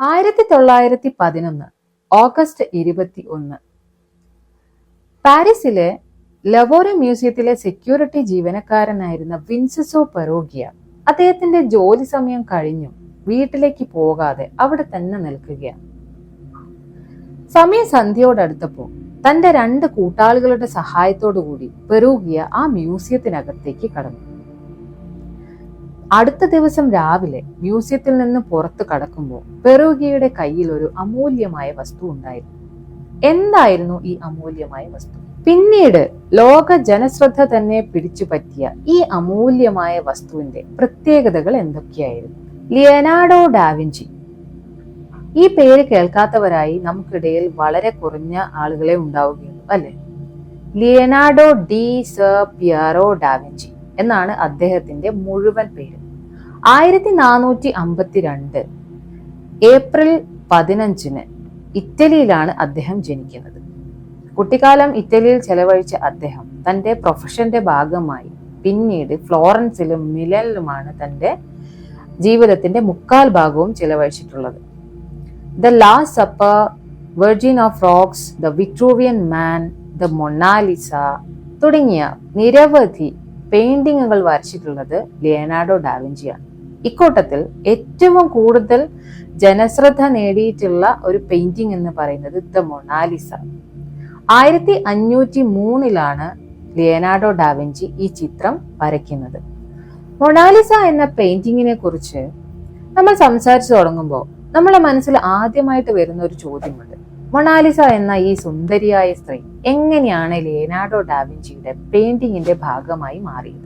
1911 August 21 പാരീസിലെ ലവോറെ മ്യൂസിയത്തിലെ security ജീവനക്കാരനായിരുന്ന വിൻസെസോ പെറോഗിയ അദ്ദേഹത്തിന്റെ ജോലി സമയം കഴിഞ്ഞു വീട്ടിലേക്ക് പോകാതെ അവിടെ തന്നെ നിൽക്കുകയാണ്. സമയം സന്ധ്യയോടടുത്തപ്പോൾ തന്റെ 2 കൂട്ടാളികളുടെ സഹായത്തോടു കൂടി പെറോഗിയ ആ മ്യൂസിയത്തിനകത്തേക്ക് കടന്നു. അടുത്ത ദിവസം രാവിലെ മ്യൂസിയത്തിൽ നിന്ന് പുറത്തു കടക്കുമ്പോൾ പെറോഗിയയുടെ കയ്യിൽ ഒരു അമൂല്യമായ വസ്തു ഉണ്ടായിരുന്നു. എന്തായിരുന്നു ഈ അമൂല്യമായ വസ്തു? പിന്നീട് ലോക ജനശ്രദ്ധ തന്നെ പിടിച്ചു പറ്റിയ ഈ അമൂല്യമായ വസ്തുവിന്റെ പ്രത്യേകതകൾ എന്തൊക്കെയായിരുന്നു? Leonardo da Vinci. ഈ പേര് കേൾക്കാത്തവരായി നമുക്കിടയിൽ വളരെ കുറഞ്ഞ ആളുകളെ ഉണ്ടാവുകയുള്ളൂ, അല്ലെ? ലിയനാർഡോ ഡി സർ പിയറോ ഡാവിഞ്ചി എന്നാണ് അദ്ദേഹത്തിന്റെ മുഴുവൻ പേര്. 1452 ഏപ്രിൽ 15 ഇറ്റലിയിലാണ് അദ്ദേഹം ജനിക്കുന്നത്. കുട്ടിക്കാലം ഇറ്റലിയിൽ ചെലവഴിച്ച അദ്ദേഹം തന്റെ പ്രൊഫഷന്റെ ഭാഗമായി പിന്നീട് ഫ്ലോറൻസിലും മിലനിലുമാണ് തന്റെ ജീവിതത്തിന്റെ 3/4 ഭാഗവും ചെലവഴിച്ചിട്ടുള്ളത്. The last supper, virgin of rocks, the Vitruvian man, the Mona Lisa തുടങ്ങിയ നിരവധി പെയിന്റിങ്ങുകൾ വരച്ചിട്ടുള്ളത് ലിയനാർഡോ ഡാവിഞ്ചിയാണ്. ഇക്കൂട്ടത്തിൽ ഏറ്റവും കൂടുതൽ ജനശ്രദ്ധ നേടിയിട്ടുള്ള ഒരു പെയിന്റിംഗ് എന്ന് പറയുന്നത് ദ മൊണാലിസ. 1503 ലിയനാർഡോ ഡാവിഞ്ചി ഈ ചിത്രം വരയ്ക്കുന്നത്. മൊണാലിസ എന്ന പെയിന്റിങ്ങിനെ കുറിച്ച് നമ്മൾ സംസാരിച്ചു തുടങ്ങുമ്പോൾ നമ്മളെ മനസ്സിൽ ആദ്യമായിട്ട് വരുന്ന ഒരു ചോദ്യമുണ്ട്. മൊണാലിസ എന്ന ഈ സുന്ദരിയായ സ്ത്രീ എങ്ങനെയാണ് ലിയനാർഡോ ഡാവിഞ്ചിയുടെ പെയിന്റിങ്ങിന്റെ ഭാഗമായി മാറിയത്?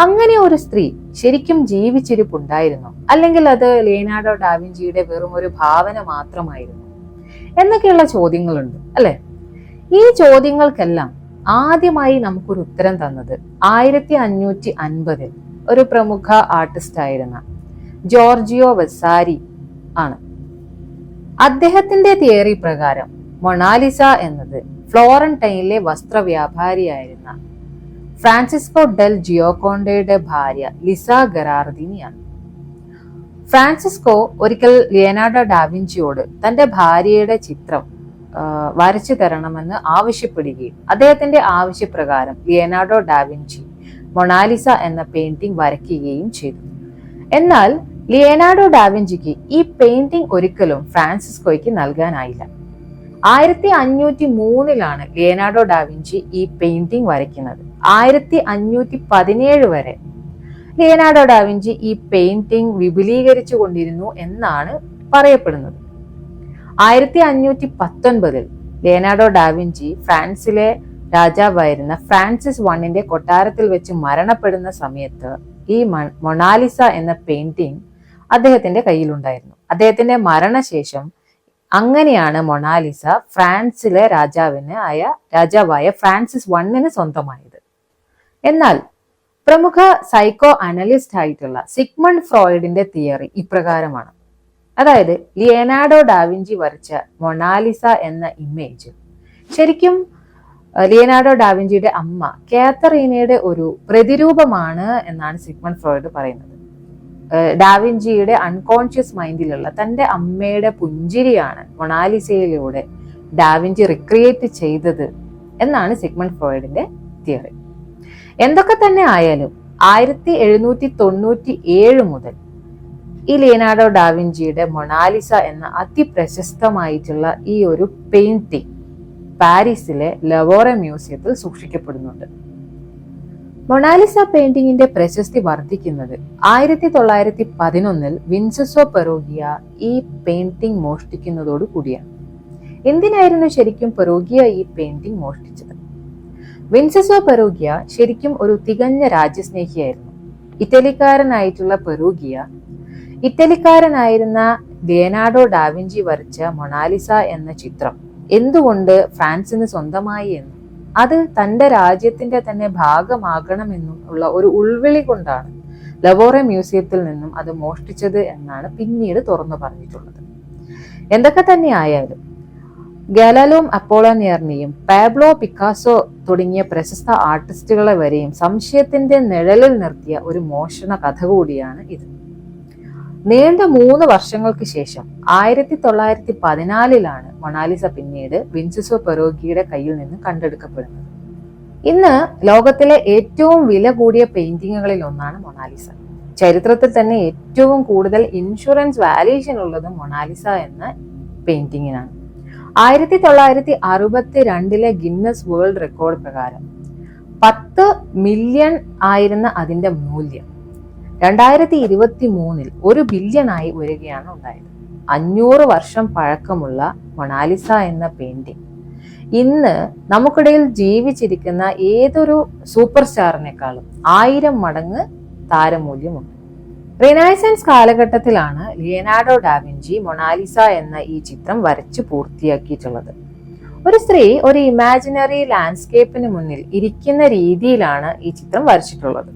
അങ്ങനെ ഒരു സ്ത്രീ ശരിക്കും ജീവിച്ചിരിപ്പുണ്ടായിരുന്നോ, അല്ലെങ്കിൽ അത് ലിയനാർഡോ ഡാവിഞ്ചിയുടെ വെറും ഒരു ഭാവന മാത്രമായിരുന്നു എന്നൊക്കെയുള്ള ചോദ്യങ്ങളുണ്ട്, അല്ലെ? ഈ ചോദ്യങ്ങൾക്കെല്ലാം ആദ്യമായി നമുക്കൊരു ഉത്തരം തന്നത് 1550 ഒരു പ്രമുഖ ആർട്ടിസ്റ്റ് ആയിരുന്ന ജോർജിയോ വസാരി ആണ്. അദ്ദേഹത്തിന്റെ തിയറി പ്രകാരം മൊണാലിസ എന്നത് ഫ്ലോറന്റൈനിലെ വസ്ത്രവ്യാപാരിയായിരുന്ന ഫ്രാൻസിസ്കോ ഡെൽ ജിയോക്കോണ്ടയുടെ ഭാര്യ ലിസ ഗെറാർഡിനിയാണ്. ഫ്രാൻസിസ്കോ ഒരിക്കൽ ലിയനാർഡോ ഡാവിഞ്ചിയോട് തന്റെ ഭാര്യയുടെ ചിത്രം വരച്ചു തരണമെന്ന് ആവശ്യപ്പെടുകയും അദ്ദേഹത്തിന്റെ ആവശ്യപ്രകാരം ലിയനാർഡോ ഡാവിഞ്ചി മൊണാലിസ എന്ന പെയിന്റിംഗ് വരയ്ക്കുകയും ചെയ്തു. എന്നാൽ ലിയനാർഡോ ഡാവിഞ്ചിക്ക് ഈ പെയിന്റിംഗ് ഒരിക്കലും ഫ്രാൻസിസ്കോയ്ക്ക് നൽകാനായില്ല. 1503 ലിയനാർഡോ ഡാവിഞ്ചി ഈ പെയിന്റിംഗ് വരയ്ക്കുന്നത്. 1517 വരെ ലിയനാർഡോ ഡാവിഞ്ചി ഈ പെയിന്റിംഗ് വിപുലീകരിച്ചു കൊണ്ടിരുന്നു എന്നാണ് പറയപ്പെടുന്നത്. 1519 ലിയനാർഡോ ഡാവിഞ്ചി ഫ്രാൻസിലെ രാജാവായിരുന്ന ഫ്രാൻസിസ് I കൊട്ടാരത്തിൽ വെച്ച് മരണപ്പെടുന്ന സമയത്ത് ഈ മൊണാലിസ എന്ന പെയിന്റിംഗ് അദ്ദേഹത്തിന്റെ കയ്യിലുണ്ടായിരുന്നു. അദ്ദേഹത്തിന്റെ മരണശേഷം അങ്ങനെയാണ് മൊണാലിസ ഫ്രാൻസിലെ രാജാവായ ഫ്രാൻസിസ് I സ്വന്തമായത്. എന്നാൽ പ്രമുഖ സൈക്കോ അനലിസ്റ്റ് ആയിട്ടുള്ള സിഗ്മണ്ട് ഫ്രോയിഡിന്റെ തിയറി ഇപ്രകാരമാണ്. അതായത് ലിയനാർഡോ ഡാവിഞ്ചി വരച്ച മൊണാലിസ എന്ന ഇമേജ് ശരിക്കും ലിയനാർഡോ ഡാവിഞ്ചിയുടെ അമ്മ കാതറീനയുടെ ഒരു പ്രതിരൂപമാണ് എന്നാണ് സിഗ്മണ്ട് ഫ്രോയിഡ് പറയുന്നത്. ഡാവിഞ്ചിയുടെ അൺകോൺഷ്യസ് മൈൻഡിലുള്ള തന്റെ അമ്മയുടെ പുഞ്ചിരിയാണ് മൊണാലിസയിലൂടെ ഡാവിഞ്ചി റിക്രിയേറ്റ് ചെയ്തത് എന്നാണ് സിഗ്മണ്ട് ഫ്രോയിഡിന്റെ തിയറി. എന്തൊക്കെ തന്നെ ആയാലും 1797 മുതൽ ഈ ലിയനാർഡോ ഡാവിഞ്ചിയുടെ മൊണാലിസ എന്ന അതിപ്രശസ്തമായിട്ടുള്ള ഈ ഒരു പെയിന്റിംഗ് പാരീസിലെ ലവോറെ മ്യൂസിയത്തിൽ സൂക്ഷിക്കപ്പെടുന്നുണ്ട്. മൊണാലിസ പെയിന്റിങ്ങിന്റെ പ്രശസ്തി വർദ്ധിക്കുന്നത് 1911 വിൻസെസോ പെറോഗിയ ഈ പെയിന്റിംഗ് മോഷ്ടിക്കുന്നതോടു കൂടിയാണ്. എന്തിനായിരുന്നു ശരിക്കും പെറോഗിയ ഈ പെയിന്റിംഗ് മോഷ്ടിച്ചത്? വിൻസെസോ പെറോഗിയ ശരിക്കും ഒരു തികഞ്ഞ രാജ്യസ്നേഹിയായിരുന്നു. ഇറ്റലിക്കാരനായിട്ടുള്ള പെറോഗിയ ഇറ്റലിക്കാരനായിരുന്ന ലിയനാർഡോ ഡാവിഞ്ചി വരച്ച മൊണാലിസ എന്ന ചിത്രം എന്തുകൊണ്ട് ഫ്രാൻസിന് സ്വന്തമായി എന്നും അത് തന്റെ രാജ്യത്തിന്റെ തന്നെ ഭാഗമാകണമെന്നും ഉള്ള ഒരു ഉൾവിളി കൊണ്ടാണ് ലവോറെ മ്യൂസിയത്തിൽ നിന്നും അത് മോഷ്ടിച്ചത് എന്നാണ് പിന്നീട് തുറന്നു പറഞ്ഞിട്ടുള്ളത്. എന്തൊക്കെ തന്നെ ആയാലും ഗാലലോം അപ്പോളോനിയറിനെയും പാബ്ലോ പിക്കാസോ തുടങ്ങിയ പ്രശസ്ത ആർട്ടിസ്റ്റുകളെ വരെയും സംശയത്തിന്റെ നിഴലിൽ നിർത്തിയ ഒരു മോഷണ കഥ കൂടിയാണ് ഇത്. നീണ്ട 3 വർഷങ്ങൾക്ക് ശേഷം 1914 മൊണാലിസ പിന്നീട് വിൻസെൻസോ പെറോഗിയുടെ കയ്യിൽ നിന്ന് കണ്ടെടുക്കപ്പെടുന്നത്. ഇന്ന് ലോകത്തിലെ ഏറ്റവും വില കൂടിയ പെയിന്റിങ്ങുകളിൽ ഒന്നാണ് മൊണാലിസ. ചരിത്രത്തിൽ തന്നെ ഏറ്റവും കൂടുതൽ ഇൻഷുറൻസ് വാല്യൂഷൻ ഉള്ളത് മൊണാലിസ എന്ന പെയിന്റിങ്ങിനാണ്. 1962 ഗിന്നസ് വേൾഡ് റെക്കോർഡ് പ്രകാരം 10 മില്യൺ ആയിരുന്ന അതിന്റെ മൂല്യം 2023 1 ബില്യണായി ഉയരുകയാണ് ഉണ്ടായത്. 500 വർഷം പഴക്കമുള്ള മൊണാലിസ എന്ന പെയിന്റിംഗ് ഇന്ന് നമുക്കിടയിൽ ജീവിച്ചിരിക്കുന്ന ഏതൊരു സൂപ്പർ സ്റ്റാറിനേക്കാളും 1000 മടങ്ങ് താരമൂല്യമുണ്ട്. റിനൈസൻസ് കാലഘട്ടത്തിലാണ് ലിയനാർഡോ ഡാവിഞ്ചി മൊണാലിസ എന്ന ഈ ചിത്രം വരച്ചു പൂർത്തിയാക്കിയിട്ടുള്ളത്. ഒരു സ്ത്രീ ഒരു ഇമാജിനറി ലാൻഡ്സ്കേപ്പിന് മുന്നിൽ ഇരിക്കുന്ന രീതിയിലാണ് ഈ ചിത്രം വരച്ചിട്ടുള്ളത്.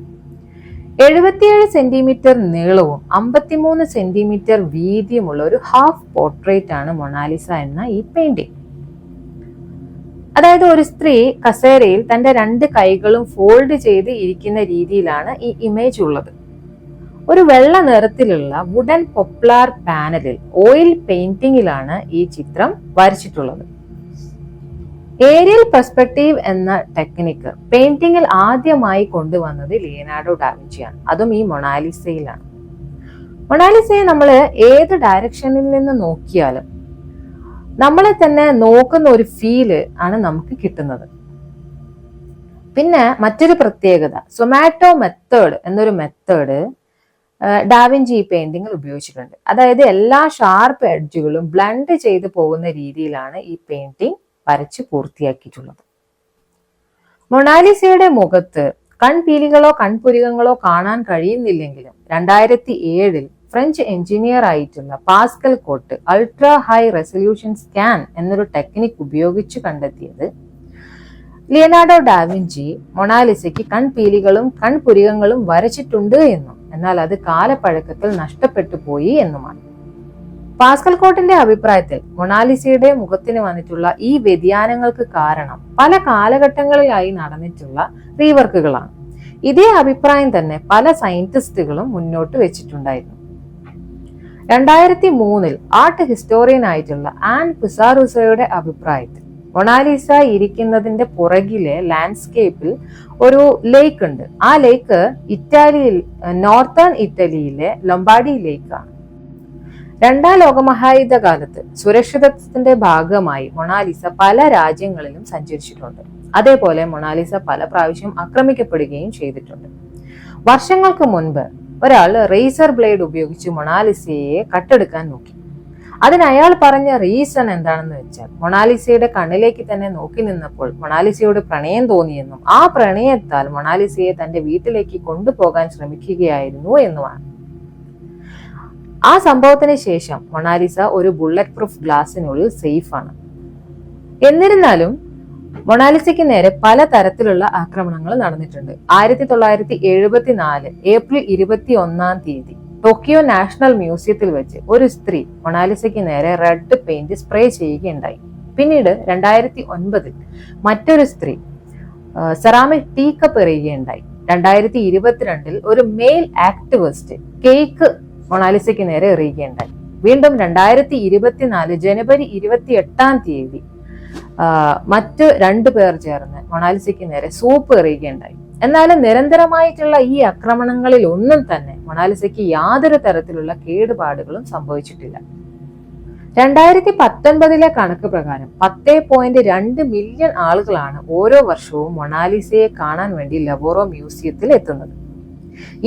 77 സെന്റിമീറ്റർ നീളവും 53 സെന്റിമീറ്റർ വീതിയുമുള്ള ഒരു ഹാഫ് പോർട്രേറ്റ് ആണ് മൊണാലിസ എന്ന ഈ പെയിന്റിംഗ്. അതായത് ഒരു സ്ത്രീ കസേരയിൽ തന്റെ 2 കൈകളും ഫോൾഡ് ചെയ്ത് ഇരിക്കുന്ന രീതിയിലാണ് ഈ ഇമേജ് ഉള്ളത്. ഒരു വെള്ള നിറത്തിലുള്ള വുഡൻ പോപ്ലാർ പാനലിൽ ഓയിൽ പെയിന്റിംഗിലാണ് ഈ ചിത്രം വരച്ചിട്ടുള്ളത്. ഏരിയൽ പെർസ്പെക്റ്റീവ് എന്ന ടെക്നിക്ക് പെയിന്റിംഗിൽ ആദ്യമായി കൊണ്ടുവന്നത് ലിയനാർഡോ ഡാവിഞ്ചിയാണ്. അതും ഈ മൊണാലിസയിലാണ്. മൊണാലിസയെ നമ്മൾ ഏത് ഡയറക്ഷനിൽ നിന്ന് നോക്കിയാലും നമ്മളെ തന്നെ നോക്കുന്ന ഒരു ഫീല് ആണ് നമുക്ക് കിട്ടുന്നത്. പിന്നെ മറ്റൊരു പ്രത്യേകത, സൊമാറ്റോ മെത്തേഡ് എന്നൊരു മെത്തേഡ് ഡാവിഞ്ചി ഈ പെയിന്റിങ്ങിൽ ഉപയോഗിച്ചിട്ടുണ്ട്. അതായത് എല്ലാ ഷാർപ്പ് എഡ്ജുകളും ബ്ലണ്ട് ചെയ്ത് പോകുന്ന രീതിയിലാണ് ഈ പെയിന്റിംഗ് വരച്ച് പൂർത്തിയാക്കിയിട്ടുള്ളത്. മൊണാലിസയുടെ മുഖത്ത് കൺപീലികളോ കൺപുരികങ്ങളോ കാണാൻ കഴിയുന്നില്ലെങ്കിലും 2007 ഫ്രഞ്ച് എഞ്ചിനീയർ ആയിട്ടുള്ള Pascal Cotte ultra high resolution scan എന്നൊരു ടെക്നിക് ഉപയോഗിച്ച് കണ്ടെത്തിയത് ലിയനാർഡോ ഡാവിഞ്ചി മൊണാലിസയ്ക്ക് കൺപീലികളും കൺപുരികങ്ങളും വരച്ചിട്ടുണ്ട് എന്നും എന്നാൽ അത് കാലപ്പഴക്കത്തിൽ നഷ്ടപ്പെട്ടു പോയി എന്നുമാണ്. പാസ്കൽ കോട്ടിന്റെ അഭിപ്രായത്തിൽ മൊണാലിസയുടെ മുഖത്തിന് വന്നിട്ടുള്ള ഈ വ്യതിയാനങ്ങൾക്ക് കാരണം പല കാലഘട്ടങ്ങളിലായി നടന്നിട്ടുള്ള റീവർക്കുകളാണ്. ഇതേ അഭിപ്രായം തന്നെ പല സയന്റിസ്റ്റുകളും മുന്നോട്ട് വെച്ചിട്ടുണ്ടായിരുന്നു. 2003 ആർട്ട് ഹിസ്റ്റോറിയൻ ആയിട്ടുള്ള ആൻ പിസാറുസോയുടെ അഭിപ്രായത്തിൽ മൊണാലിസ ഇരിക്കുന്നതിന്റെ പുറകിലെ ലാൻഡ്സ്കേപ്പിൽ ഒരു ലേക്ക് ഉണ്ട്. ആ ലേക്ക് ഇറ്റാലിയിൽ നോർത്തേൺ ഇറ്റലിയിലെ ലൊംബാർഡി ലേക്കാണ്. 2ാം ലോകമഹായുദ്ധ കാലത്ത് സുരക്ഷിതത്വത്തിന്റെ ഭാഗമായി മൊണാലിസ പല രാജ്യങ്ങളിലും സഞ്ചരിച്ചിട്ടുണ്ട്. അതേപോലെ മൊണാലിസ പല പ്രാവശ്യം ആക്രമിക്കപ്പെടുകയും ചെയ്തിട്ടുണ്ട്. വർഷങ്ങൾക്ക് മുൻപ് ഒരാൾ റേസർ ബ്ലേഡ് ഉപയോഗിച്ച് മൊണാലിസയെ കട്ടെടുക്കാൻ നോക്കി. അതിന് അയാൾ പറഞ്ഞ റീസൺ എന്താണെന്ന് വെച്ചാൽ മൊണാലിസയുടെ കണ്ണിലേക്ക് തന്നെ നോക്കി നിന്നപ്പോൾ മൊണാലിസയോട് പ്രണയം തോന്നിയെന്നും ആ പ്രണയത്താൽ മൊണാലിസയെ തന്റെ വീട്ടിലേക്ക് കൊണ്ടുപോകാൻ ശ്രമിക്കുകയായിരുന്നു എന്നുമാണ്. ആ സംഭവത്തിന് ശേഷം മൊണാലിസ ഒരു ബുള്ളറ്റ് പ്രൂഫ് ഗ്ലാസിനുള്ളിൽ സേഫ് ആണ്. എന്നിരുന്നാലും മൊണാലിസയ്ക്ക് നേരെ പല തരത്തിലുള്ള ആക്രമണങ്ങൾ നടന്നിട്ടുണ്ട്. 1974 ഏപ്രിൽ 21 ടോക്കിയോ നാഷണൽ മ്യൂസിയത്തിൽ വെച്ച് ഒരു സ്ത്രീ മൊണാലിസയ്ക്ക് നേരെ റെഡ് പെയിന്റ് സ്പ്രേ ചെയ്യുകയുണ്ടായി. പിന്നീട് 2009 മറ്റൊരു സ്ത്രീ സെറാമിക് ടീ കപ്പ് എറിയുകയുണ്ടായി. 2022 ഒരു മെയിൽ ആക്ടിവിസ്റ്റ് കേക്ക് മൊണാലിസയ്ക്ക് നേരെ എറിയുകയുണ്ടായി. വീണ്ടും 2024 ജനുവരി 28 മറ്റ് 2 പേർ ചേർന്ന് മൊണാലിസയ്ക്ക് നേരെ സൂപ്പ് എറിയുകയുണ്ടായി. എന്നാലും നിരന്തരമായിട്ടുള്ള ഈ ആക്രമണങ്ങളിൽ ഒന്നും തന്നെ മൊണാലിസയ്ക്ക് യാതൊരു തരത്തിലുള്ള കേടുപാടുകളും സംഭവിച്ചിട്ടില്ല. 2019 കണക്ക് പ്രകാരം 10.2 മില്യൺ ആളുകളാണ് ഓരോ വർഷവും മൊണാലിസയെ കാണാൻ വേണ്ടി ലവോറോ മ്യൂസിയത്തിൽ എത്തുന്നത്.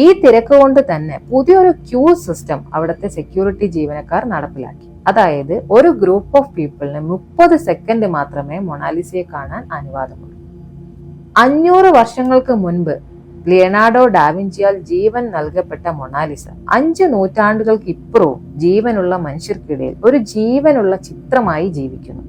ഈ തിരക്ക് കൊണ്ട് തന്നെ പുതിയൊരു ക്യൂ സിസ്റ്റം അവിടുത്തെ സെക്യൂരിറ്റി ജീവനക്കാർ നടപ്പിലാക്കി. അതായത് ഒരു ഗ്രൂപ്പ് ഓഫ് പീപ്പിളിന് 30 സെക്കൻഡ് മാത്രമേ മൊണാലിസയെ കാണാൻ അനുവാദമുള്ളൂ. 500 വർഷങ്ങൾക്ക് മുൻപ് ലിയനാർഡോ ഡാവിഞ്ചിയാൽ ജീവൻ നൽകപ്പെട്ട മൊണാലിസ 5 നൂറ്റാണ്ടുകൾക്ക് ഇപ്പുറവും ജീവനുള്ള മനുഷ്യർക്കിടയിൽ ഒരു ജീവനുള്ള ചിത്രമായി ജീവിക്കുന്നു.